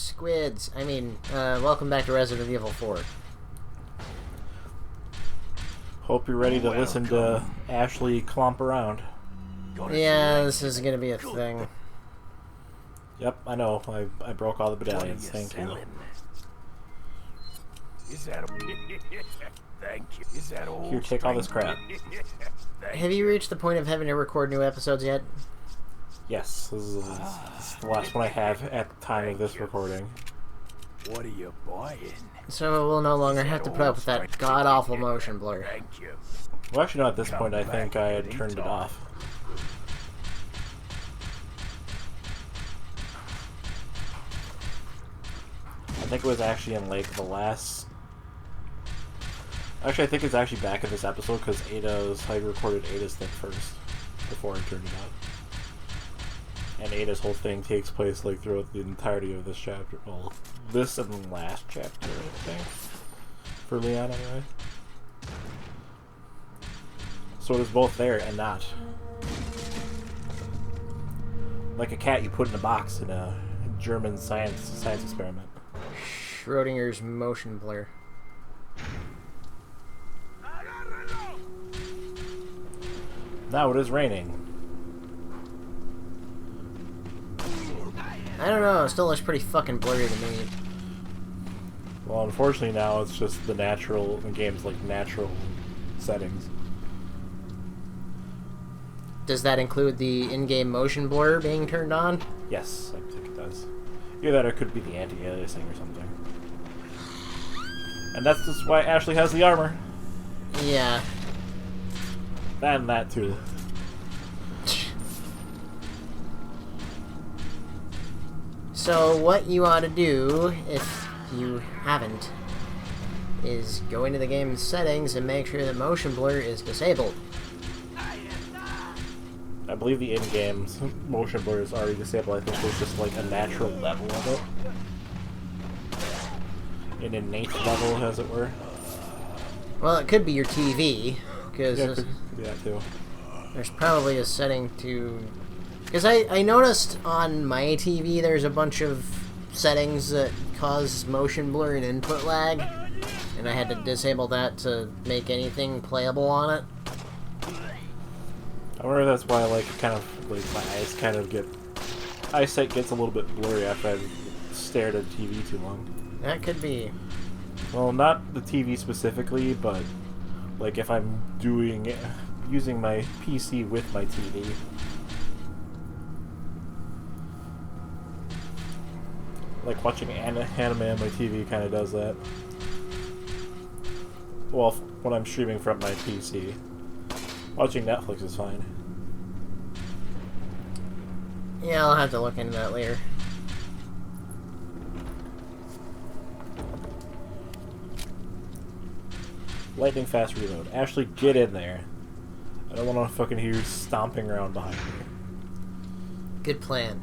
squids. I mean, welcome back to Resident Evil 4. Hope you're ready to listen to Ashley clomp around. Yeah, this is gonna be a thing. Yep, I know. I broke all the medallions. Thank you. Is that Thank you. Is that old? Here, take all this crap. Have you reached the point of having to record new episodes yet? Yes, this is the last one I have at the time of this recording. What are you buying? So we'll no longer have to put up with that god-awful motion blur. Thank you. Well, actually, no, at this point, I think I had turned it off. I think it was actually in, like, the last... Actually, I think it's actually back in this episode, because I recorded Ada's thing first, before I turned it off. And Ada's whole thing takes place, like, throughout the entirety of this chapter. Well, this and the last chapter, I think. For Leon, anyway. So it is both there and not. Like a cat you put in a box in a German science experiment. Schrodinger's motion blur. Now it is raining. I don't know, it still looks pretty fucking blurry to me. Well, unfortunately now it's just the game's like natural settings. Does that include the in-game motion blur being turned on? Yes, I think it does. Either that or it could be the anti-aliasing or something. And that's just why Ashley has the armor. Yeah. And that too. So what you ought to do, if you haven't, is go into the game's settings and make sure that motion blur is disabled. I believe the in-game motion blur is already disabled. I think there's just like a natural level of it. An innate level, as it were. Well, it could be your TV, because Yeah, could be that too. there's probably a setting to... Because I noticed on my TV there's a bunch of settings that cause motion blur and input lag, and I had to disable that to make anything playable on it. I wonder if that's why, like, kind of, like, my eyes kind of eyesight gets a little bit blurry after I've stared at TV too long. That could be. Well, not the TV specifically, but, like, if I'm using my PC with my TV. Like, watching anime on my TV kind of does that. Well, when I'm streaming from my PC. Watching Netflix is fine. Yeah, I'll have to look into that later. Lightning fast reload. Ashley, get in there. I don't want to fucking hear you stomping around behind me. Good plan.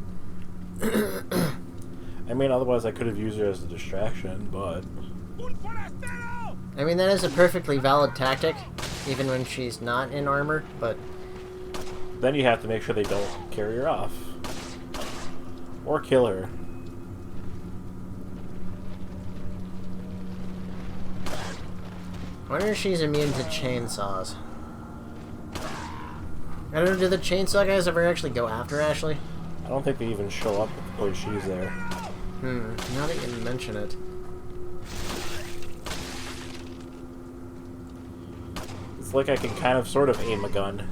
I mean, otherwise I could have used her as a distraction, but... I mean, that is a perfectly valid tactic, even when she's not in armor, but... Then you have to make sure they don't carry her off. Or kill her. I wonder if she's immune to chainsaws. I don't know, do the chainsaw guys ever actually go after Ashley? I don't think they even show up at the point she's there. Now that you mention it. It's like I can kind of sort of aim a gun.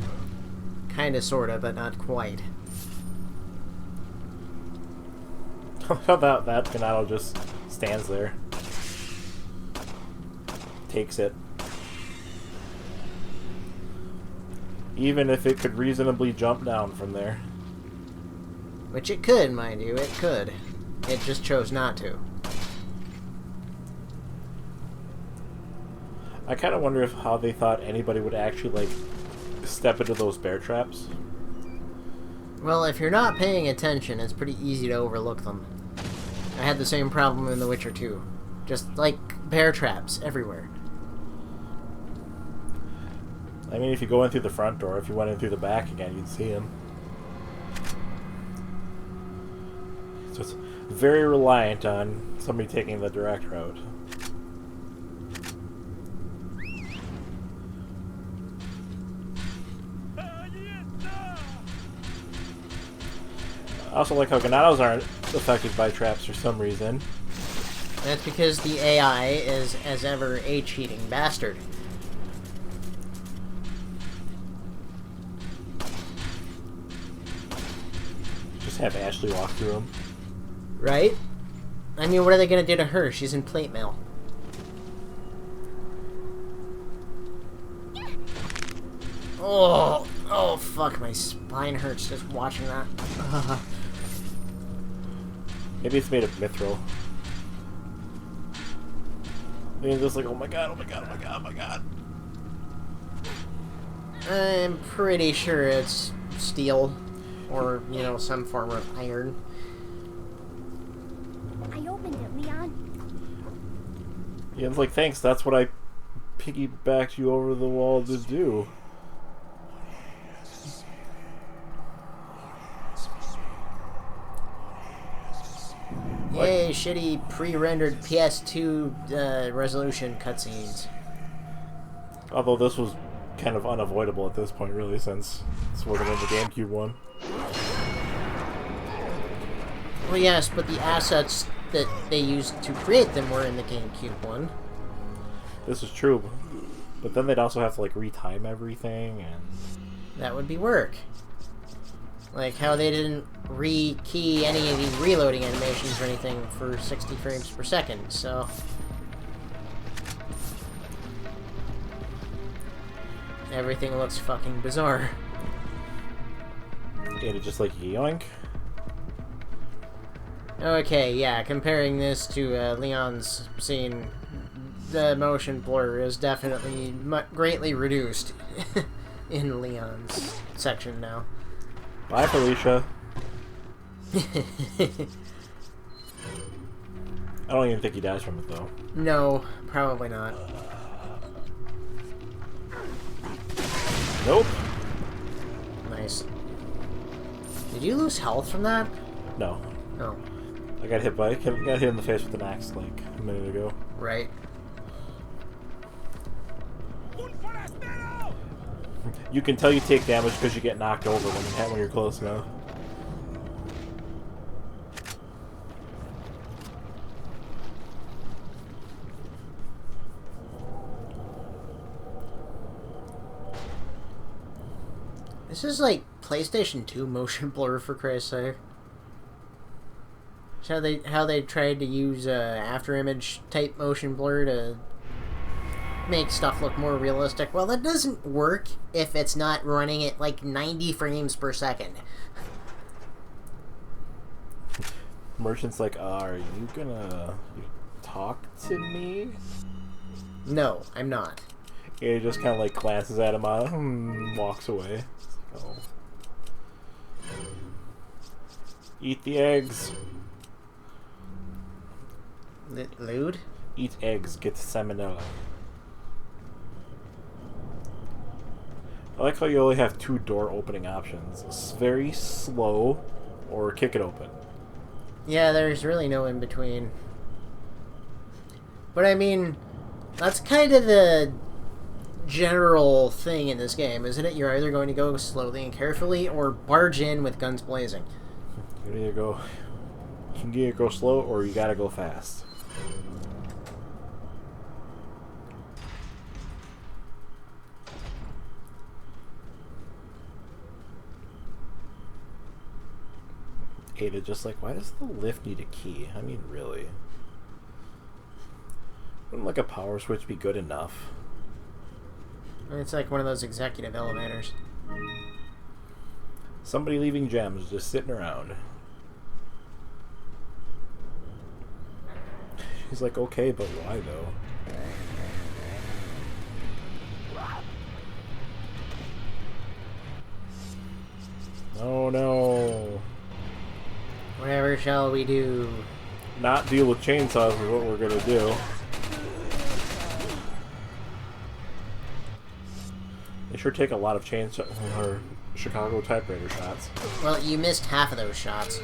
Kinda, sorta, but not quite. How about that Ganado just stands there. Takes it. Even if it could reasonably jump down from there. Which it could, mind you, it could. It just chose not to. I kind of wonder how they thought anybody would actually, like, step into those bear traps. Well, if you're not paying attention, it's pretty easy to overlook them. I had the same problem in The Witcher 2. Just, like, bear traps everywhere. I mean, if you go in through the front door, if you went in through the back again, you'd see him. So very reliant on somebody taking the direct route. I also like how Ganados aren't affected by traps for some reason. That's because the AI is, as ever, a cheating bastard. Just have Ashley walk through them. Right? I mean, what are they gonna do to her? She's in plate mail. Oh, fuck, my spine hurts just watching that. Maybe it's made of mithril. And just like, oh my god, oh my god, oh my god, oh my god. I'm pretty sure it's steel. Or, you know, some form of iron. I opened it, Leon. Yeah, it's like, thanks, that's what I piggybacked you over the wall to do. Yay, shitty pre-rendered PS2 resolution cutscenes. Although this was kind of unavoidable at this point, really, since this wasn't in the GameCube one. Well, yes, but the assets that they used to create them were in the GameCube one. This is true, but then they'd also have to, like, retime everything, and... That would be work. Like how they didn't re-key any of the reloading animations or anything for 60 frames per second, so... Everything looks fucking bizarre. And it's just like, yoink. Okay, yeah, comparing this to Leon's scene, the motion blur is definitely greatly reduced in Leon's section now. Bye, Felicia. I don't even think he dies from it, though. No, probably not. Nope. Nice. Did you lose health from that? No. Oh. I got hit in the face with an axe, like, a minute ago. Right. You can tell you take damage because you get knocked over when you're close now. This is like PlayStation 2 motion blur, for Christ's sake. It's how they tried to use after image type motion blur to make stuff look more realistic. Well, that doesn't work if it's not running at like 90 frames per second. Merchant's like, are you gonna talk to me? No, I'm not. He just kind of like glances at him, walks away. It's like, oh. Eat the eggs. Lewd? Eat eggs, get salmonella. I like how you only have 2 door opening options. It's very slow or kick it open. Yeah, there's really no in between. But I mean, that's kind of the general thing in this game, isn't it? You're either going to go slowly and carefully or barge in with guns blazing. You can either go slow or you gotta go fast. Ada just like, why does the lift need a key? I mean, really? Wouldn't like a power switch be good enough? It's like one of those executive elevators. Somebody leaving gems just sitting around. He's like, okay, but why though? Oh no. Whatever shall we do? Not deal with chainsaws is what we're gonna do. They sure take a lot of chainsaw or Chicago typewriter shots. Well, you missed half of those shots.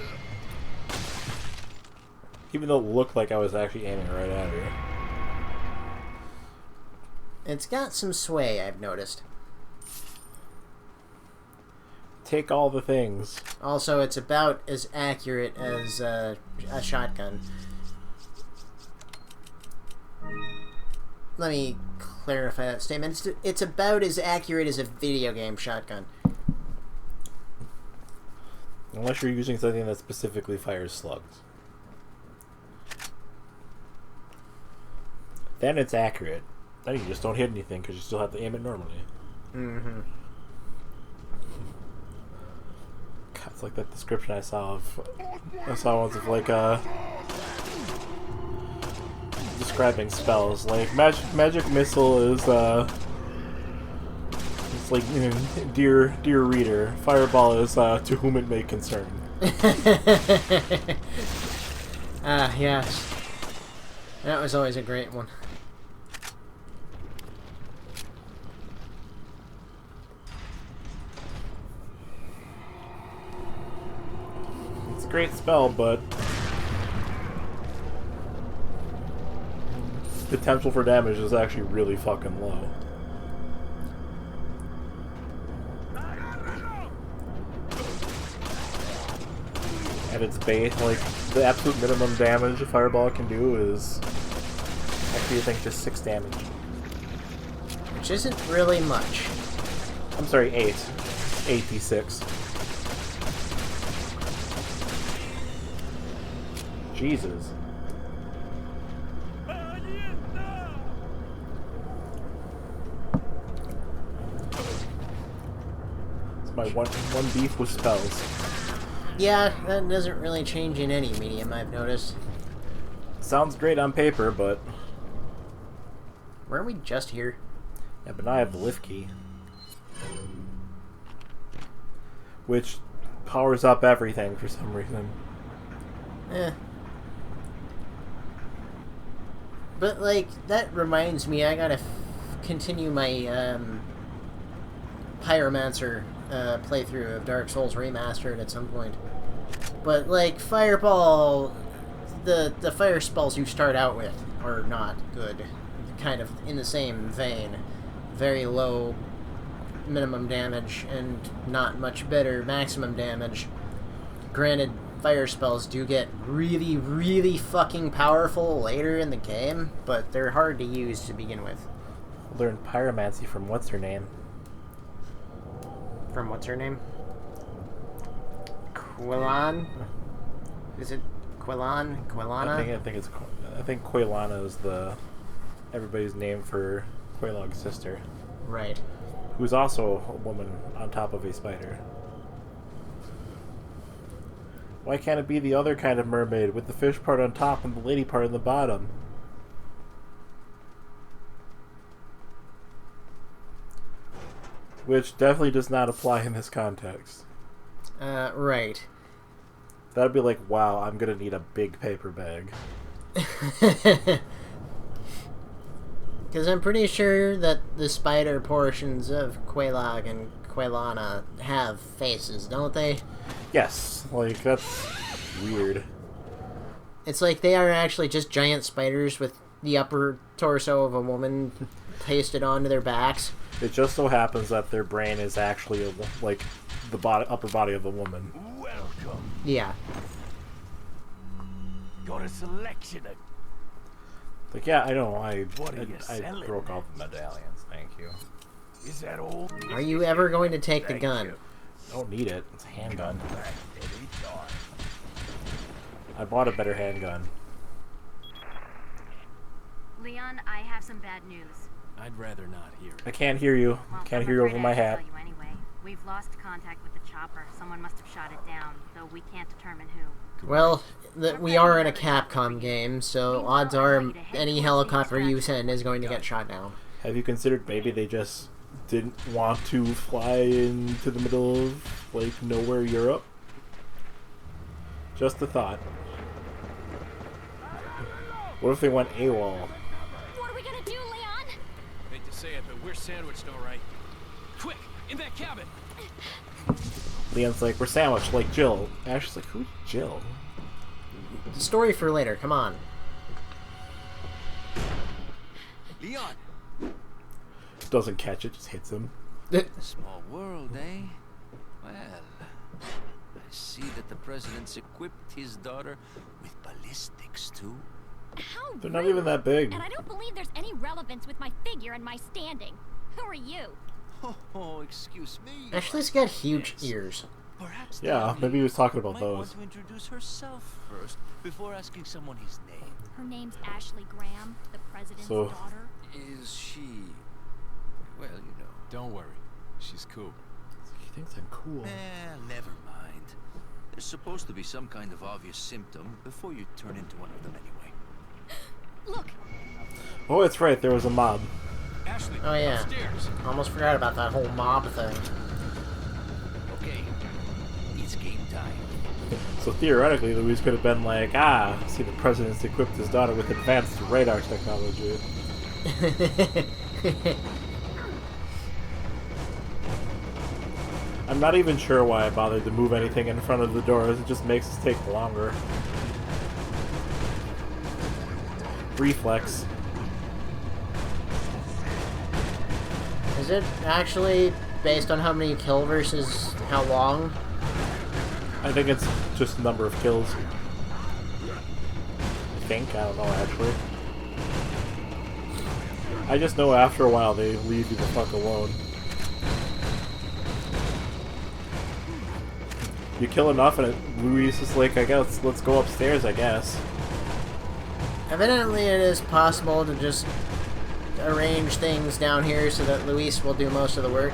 Even though it looked like I was actually aiming right at her. It's got some sway, I've noticed. Take all the things. Also, it's about as accurate as a shotgun. Let me clarify that statement. It's about as accurate as a video game shotgun. Unless you're using something that specifically fires slugs. Then it's accurate. Then you just don't hit anything because you still have to aim it normally. Mm-hmm. God, it's like that description I saw once of like describing spells. Like magic missile is it's like, you know, dear reader, fireball is to whom it may concern. Yes. That was always a great one. It's a great spell, but the potential for damage is actually really fucking low. At its base, like, the absolute minimum damage a fireball can do is actually, I think, just 6 damage. Which isn't really much. I'm sorry, 8. 8d6. Jesus. It's my one beef with spells. Yeah, that doesn't really change in any medium, I've noticed. Sounds great on paper, but... Weren't we just here? Yeah, but now I have the lift key. Which powers up everything for some reason. Eh. But, like, that reminds me, I gotta continue my, Pyromancer playthrough of Dark Souls Remastered at some point. But, like, Fireball, the fire spells you start out with are not good. Kind of in the same vein. Very low minimum damage and not much better maximum damage. Granted, fire spells do get really, really fucking powerful later in the game, but they're hard to use to begin with. Learned pyromancy from what's her name? From what's her name? Quillan? Is it Quillan? Quilana? I think Quilana is everybody's name for Quelaag's sister. Right. Who's also a woman on top of a spider. Why can't it be the other kind of mermaid with the fish part on top and the lady part on the bottom? Which definitely does not apply in this context. Right. That'd be like, wow, I'm gonna need a big paper bag. Because I'm pretty sure that the spider portions of Quelaag and Quilana have faces, don't they? Yes, like, that's weird. It's like they are actually just giant spiders with the upper torso of a woman pasted onto their backs. It just so happens that their brain is actually like the upper body of a woman. Welcome. Yeah. Got a selection of... Like, yeah, I know. I selling? broke all the medallions. Thank you. Is that all? Are you ever going to take the Thank gun? you. Don't need it. It's a handgun. Back anytime. I bought a better handgun. Leon, I have some bad news. I'd rather not hear it. I can't hear you. Well, Can't I'm hear you over afraid my I have hat. to tell you anyway. We've lost contact with the chopper. Someone must have shot it down, though we can't determine who. Well, we are in a Capcom game, so odds are any helicopter you send is going to get shot down. Have you considered maybe they just didn't want to fly into the middle of, like, nowhere Europe? Just a thought. What if they went AWOL? What are we gonna do, Leon? Hate to say it, but we're sandwiched all right. Quick, in that cabin. Leon's like, we're sandwiched, like Jill. Ash is like, who's Jill? It's a story for later, come on. Leon! Doesn't catch it, just hits him. Small world, eh? Well, I see that the president's equipped his daughter with ballistics, too. How They're not rude. even that big. And I don't believe there's any relevance with my figure and my standing. Who are you? Oh, excuse me. Ashley's got huge ears. Perhaps the Yeah, young maybe he was talking lady about might those. want to introduce herself first before asking someone his name. Her name's Ashley Graham, the president's So- daughter. Is she... well, you know. Don't worry. She's cool. He thinks I'm cool. Never mind. There's supposed to be some kind of obvious symptom before you turn into one of them anyway. Look, Oh, it's right, there was a mob. Ashley, Oh, yeah. upstairs. Almost forgot about that whole mob thing. Okay, it's game time. So theoretically, Louise could have been like, see, the president's equipped his daughter with advanced radar technology. I'm not even sure why I bothered to move anything in front of the doors. It just makes us take longer. Reflex. Is it actually based on how many you kill versus how long? I think it's just number of kills. I don't know actually. I just know after a while they leave you the fuck alone. You kill enough and Louise is like, I guess, let's go upstairs, I guess. Evidently it is possible to just arrange things down here so that Luis will do most of the work.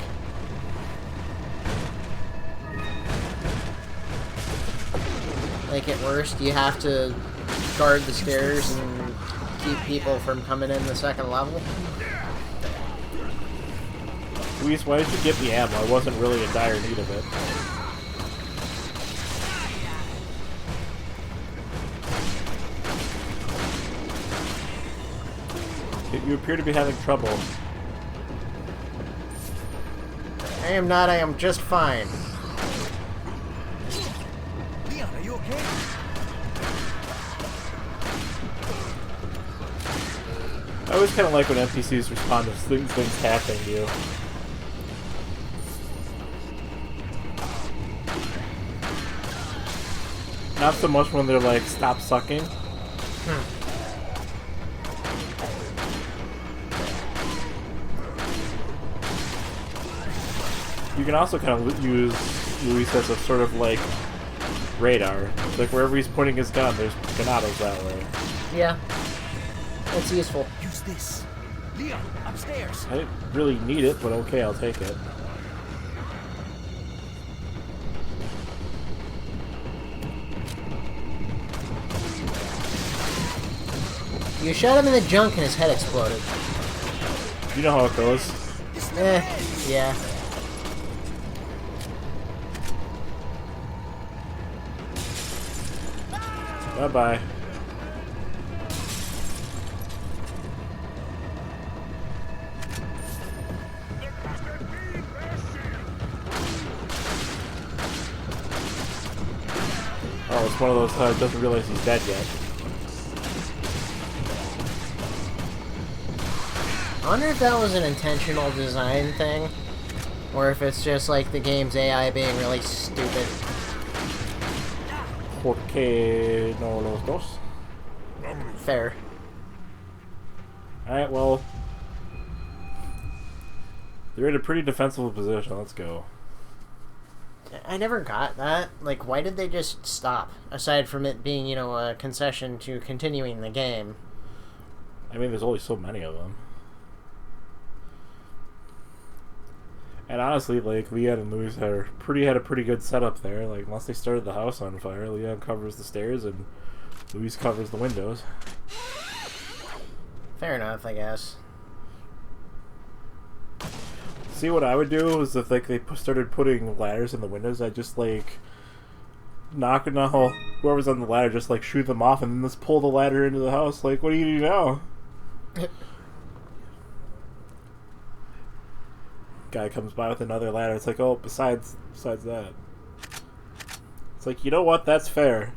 Like at worst, you have to guard the stairs and keep people from coming in the second level. Louise, why did you get me ammo? I wasn't really in dire need of it. You appear to be having trouble. I am not, I am just fine. Leon, are you okay? I always kind of like when NPCs respond to things happening to you. Not so much when they're like, stop sucking. You can also kind of use Luis as a sort of like radar. Like wherever he's pointing his gun, there's ganados that way. Yeah. It's useful. Use this. Leon, upstairs. I didn't really need it, but okay, I'll take it. You shot him in the junk and his head exploded. You know how it goes. Yeah. Bye-bye. Oh, it's one of those doesn't realize he's dead yet. I wonder if that was an intentional design thing, or if it's just like the game's AI being really stupid. Porque no los dos. Fair. Alright, well. They're in a pretty defensible position. Let's go. I never got that. Like, why did they just stop? Aside from it being, you know, a concession to continuing the game. I mean, there's only so many of them. And honestly, like, Leon and Louise had a pretty good setup there. Like, once they started the house on fire, Leon covers the stairs and Louise covers the windows. Fair enough, I guess. See, what I would do is if, like, they started putting ladders in the windows, I'd just, like, knock it out. Whoever's on the ladder, just, like, shoot them off and then just pull the ladder into the house. Like, what do you do now? Guy comes by with another ladder. It's like, oh, besides that. It's like, you know what? That's fair.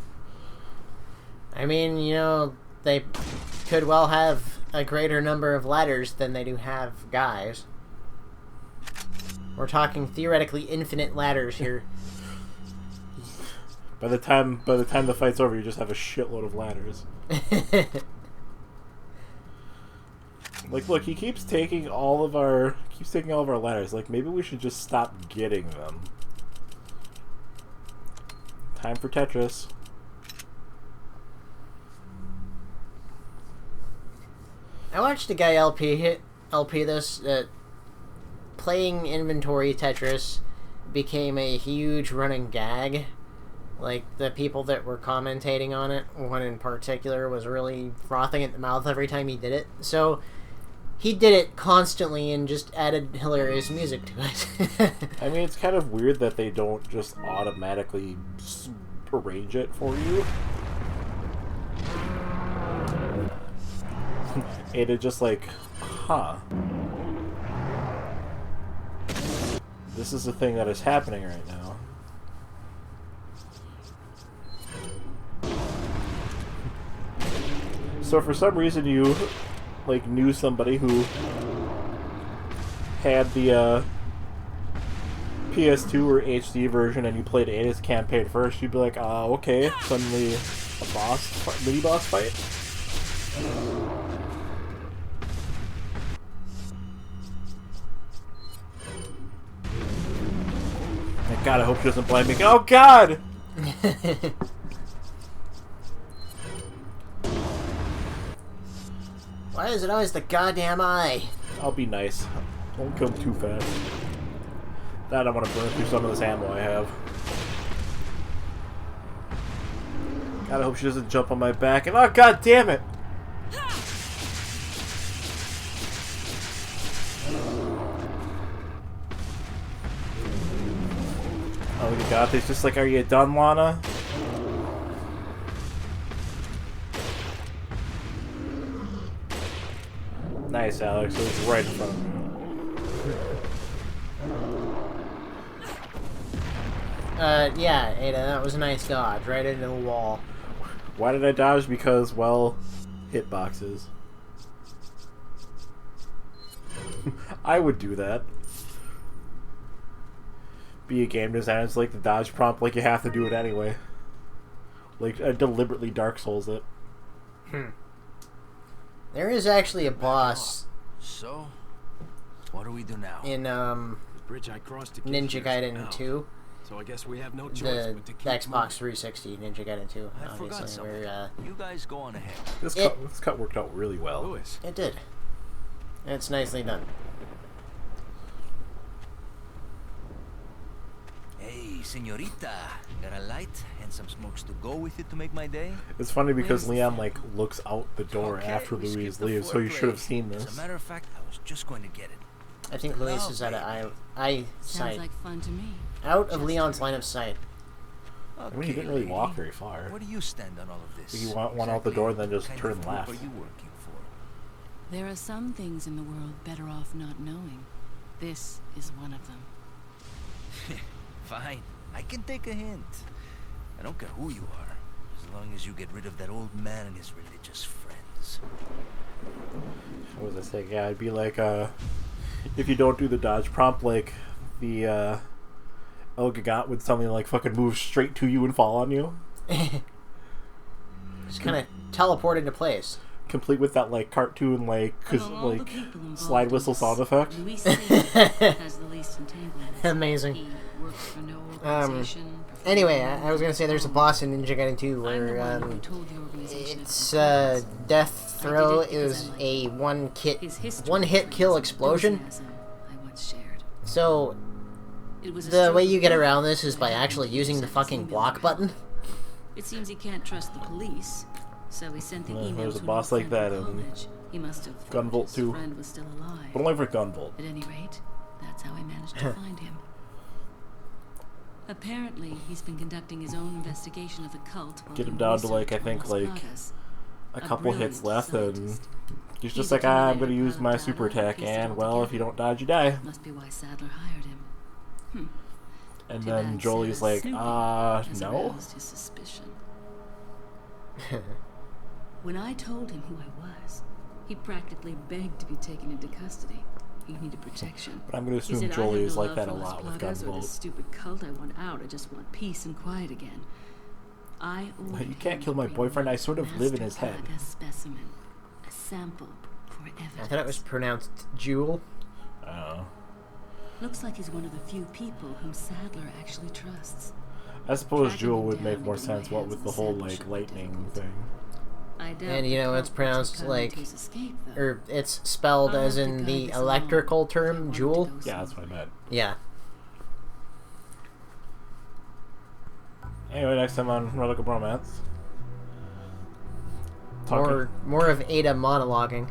I mean, you know, they could well have a greater number of letters than they do have guys. We're talking theoretically infinite ladders here. By the time the fight's over, you just have a shitload of ladders. Like, look, he keeps taking all of our ladders. Like, maybe we should just stop getting them. Time for Tetris. I watched a guy LP this playing inventory Tetris became a huge running gag. Like, the people that were commentating on it, one in particular, was really frothing at the mouth every time he did it. So he did it constantly and just added hilarious music to it. I mean, it's kind of weird that they don't just automatically arrange it for you. Ada just like, huh. This is the thing that is happening right now. So for some reason you, like, knew somebody who had the PS2 or HD version and you played Ada's campaign first, you'd be like, okay, suddenly a mini-boss fight? My god, I hope she doesn't blind me. Oh god! Why is it always the goddamn eye? I'll be nice. Don't kill him too fast. That I want to burn through some of this ammo I have. God, I hope she doesn't jump on my back. And oh god damn it! Oh, you got this. Just like, are you done, Lana? Nice, Alex. It was right in front of me. Yeah, Ada, that was a nice dodge. Right into the wall. Why did I dodge? Because, well, hitboxes. I would do that. Be a game designer, it's like the dodge prompt, like you have to do it anyway. Like, I deliberately Dark Souls it. There is actually a boss. So, what do we do now? In The bridge I crossed to get Ninja here's Gaiden out. 2. So I guess we have no choice The but to keep Xbox moving. 360 Ninja Gaiden 2. I forgot Obviously, something. where You guys go on ahead. This cut worked out really well. Lewis, it did. It's nicely done. Hey, señorita, got a light and some smokes to go with it to make my day? It's funny because Where's the Leon, phone? like, looks out the door Okay, after we Louise skipped the leaves, so you should have foreplay. seen As this. a matter of fact, I was just going to get it. I think Luis is at baby. eye Sounds sight. like fun to me. Out of Leon's line of sight. I mean, he didn't really lady. walk very far. Where do you stand on all of this? You want one out the door and then just What kind turn of group left. Are you working for? There are some things in the world better off not knowing. This is one of them. Fine, I can take a hint. I don't care who you are, as long as you get rid of that old man and his religious friends. What was I saying? Yeah, I'd be like, if you don't do the dodge prompt, like, the, El Gagat would suddenly, like, fucking move straight to you and fall on you. Just kind of teleport into place. Complete with that, like, cartoon, like, Among all the like, people involved slide in whistle this, sound effect. Luis has the least entanglement. Amazing. He works for no organization. Anyway, I was gonna say there's a boss in Ninja Gaiden 2 I'm the where one who told the organization it's of his plans. death I throw did it because is I like a His history one hit kill brings explosion. enthusiasm I once shared. So It was a the way stroke you of get luck around this is that by I happened actually to using the intercept his fucking email block thread. button. It seems he can't trust the police, so he sent the Well, email there's to a an boss old like friend that from in college. He must have thought Gunvolt his 2. friend was still alive. But only for Gunvolt. At any rate, that's how I managed to find him. Apparently, he's been conducting his own investigation of the cult. While Get him doing down to, like, I research on think, Las like, Plagas. A couple hits brilliant left, and scientist. he's He's just a like, I'm gonna terminator use my pilot super data, attack, pieced it and, all well, if together. you don't dodge, you die. Must be why Sadler hired him. And Too then bad Jolie's Sarah's like, snooping has no? aroused his suspicion. When I told him who I was, he practically begged to be taken into custody. He needed protection. But I'm going to He assume said, Jolie "I have is no like love that for a Las lot with Plagas or Gunvolt. this stupid cult. I want out. I just want peace and quiet again." I ordered You can't him kill to my bring boyfriend. me I sort of live in his Master head. Plaga specimen, a sample for evidence. I thought it was pronounced Jewel. Oh. Looks like he's one of the few people whom Sadler actually trusts. I suppose Tracking Jewel him would make down more into my sense, what hands with and the whole, sample like, should be lightning difficult. thing. I doubt And you the know, cult it's will pronounced succumb like, to his escape, though. or it's spelled I'll as have to in guide the this along. electrical I term, wanted to Jewel. go Yeah, somewhere. that's what I meant. Yeah. Anyway, next time on Relic of Bromance. Talking. More of Ada monologuing.